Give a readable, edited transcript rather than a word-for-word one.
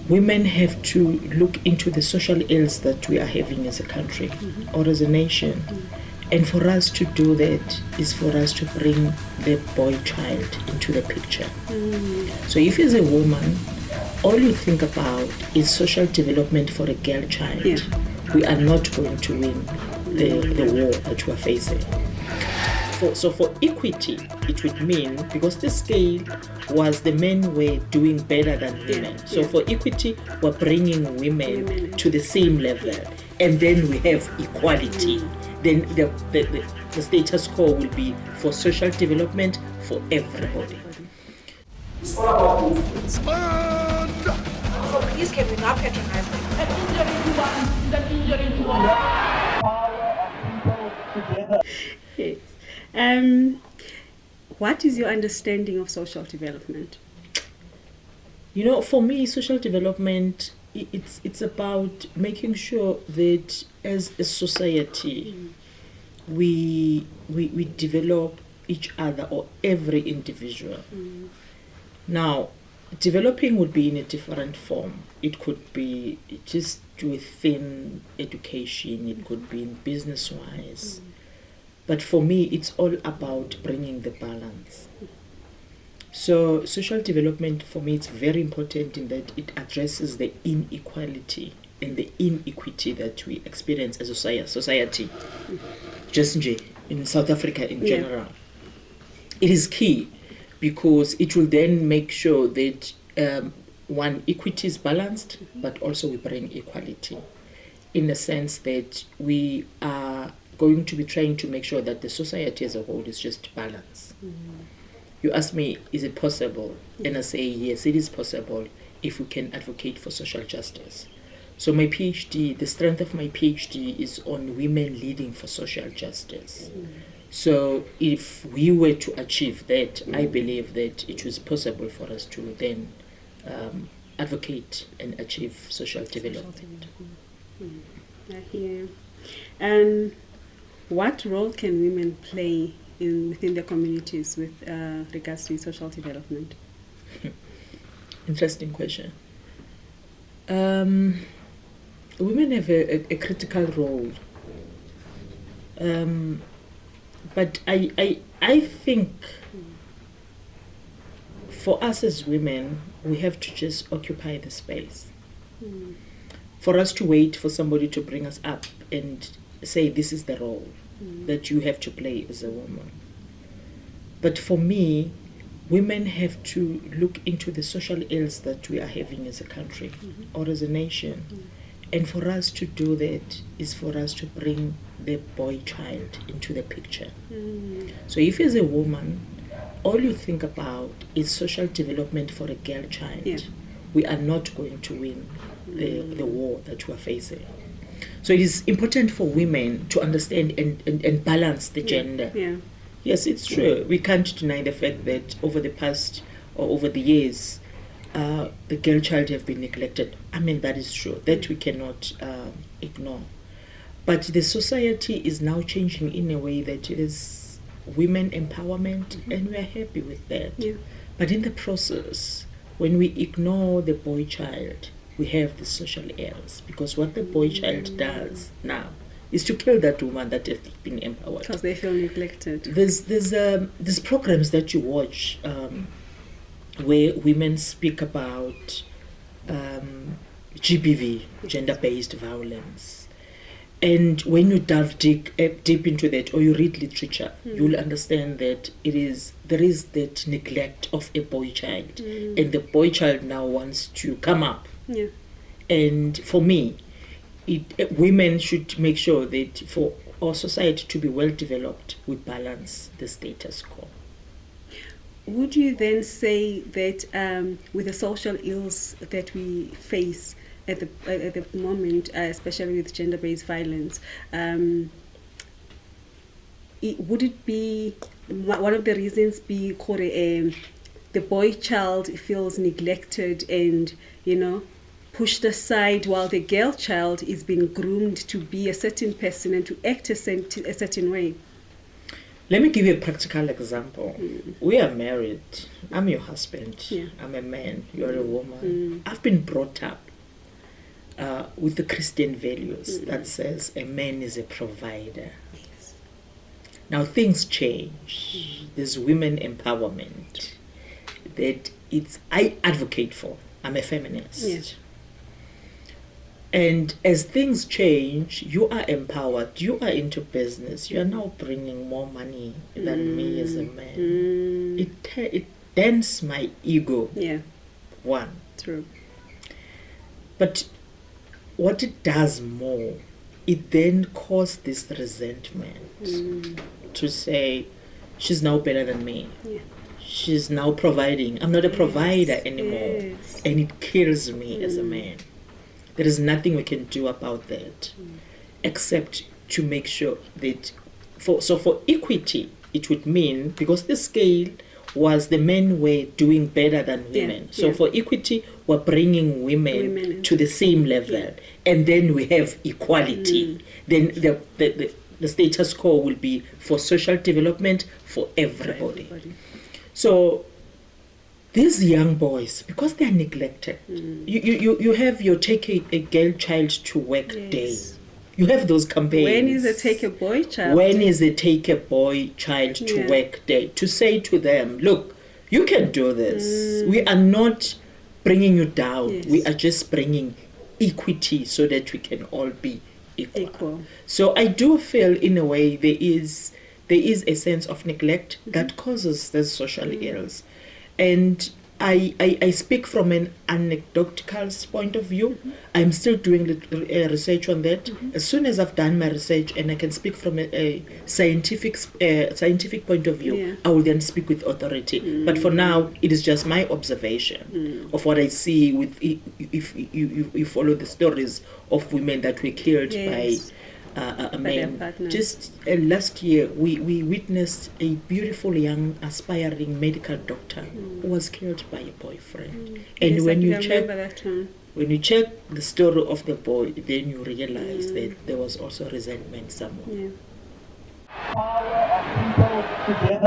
women have to look into the social ills that we are having as a country or as a nation. And for us to do that is for us to bring the boy child into the picture. So if as a woman, all you think about is social development for a girl child, we are not going to win the war that we are facing. So for equity, it would mean, because the scale was the men were doing better than women. So for equity, we're bringing women to the same level. And then we have equality. Then the status quo will be for social development for everybody. It's all about movement. So please can we not patronize them? Yes. What is your understanding of social development? For me, social development, it's about making sure that as a society, we develop each other or every individual. Now, developing would be in a different form. It could be just within education, it could be in business-wise. But for me, it's all about bringing the balance. So social development, for me, it's very important in that it addresses the inequality and the inequity that we experience as a society, just in South Africa in general. It is key because it will then make sure that equity is balanced, but also we bring equality in the sense that we are going to be trying to make sure that the society as a whole is just balanced. You ask me, is it possible? And I say, yes, it is possible if we can advocate for social justice. So my PhD, the strength of my PhD is on women leading for social justice. So if we were to achieve that, I believe that it was possible for us to then advocate and achieve social development. I hear you. What role can women play within their communities with regards to social development? Interesting question. Women have a critical role, but I think for us as women, we have to just occupy the space. For us to wait for somebody to bring us up and say this is the role that you have to play as a woman. But for me, women have to look into the social ills that we are having as a country or as a nation. And for us to do that is for us to bring the boy child into the picture. So if as a woman, all you think about is social development for a girl child, we are not going to win the war that we are facing. So it is important for women to understand and balance the gender. Yes, it's true. We can't deny the fact that over the past or over the years, the girl child have been neglected. I mean, that is true. That we cannot ignore. But the society is now changing in a way that it is women empowerment, and we are happy with that. But in the process, when we ignore the boy child, we have the social ills, because what the boy child does now is to kill that woman that has been empowered. Because they feel neglected. There's programs that you watch where women speak about GBV, gender-based violence. And when you delve deep into that, or you read literature, you'll understand that there is that neglect of a boy child. And the boy child now wants to come up. And for me, women should make sure that for our society to be well developed, we balance the status quo. Would you then say that with the social ills that we face at the moment, especially with gender-based violence, would it be one of the reasons be the boy child feels neglected and pushed aside, while the girl child is being groomed to be a certain person and to act a certain way? Let me give you a practical example. We are married. I'm your husband. Yeah. I'm a man. You're a woman. I've been brought up with the Christian values that says a man is a provider. Now things change. There's women empowerment that I advocate for. I'm a feminist. Yeah. And as things change, you are empowered. You are into business. You are now bringing more money than me as a man. It dents my ego. Yeah. One. True. But what it does more, it then causes this resentment to say, she's now better than me. Yeah. She's now providing. I'm not a provider anymore. Yes. And it kills me as a man. There is nothing we can do about that except to make sure that for equity, it would mean, because the scale was the men were doing better than women. So for equity, we're bringing women to the same level. And then we have equality. Then the status quo will be for social development for everybody. So these young boys, because they are neglected, you have your take a girl child to work day. You have those campaigns. When is it take a boy child? When is it take a boy child to work day? To say to them, look, you can do this. We are not bringing you down. Yes. We are just bringing equity so that we can all be equal. So I do feel in a way there is a sense of neglect that causes these social ills. And I speak from an anecdotal point of view. I'm still doing research on that. As soon as I've done my research and I can speak from a scientific point of view, I will then speak with authority. But for now, it is just my observation of what I see. With if you follow the stories of women that were killed by men. Just last year, we witnessed a beautiful young aspiring medical doctor who was killed by a boyfriend. And when you check the story of the boy, then you realize that there was also resentment somewhere. Power of people together.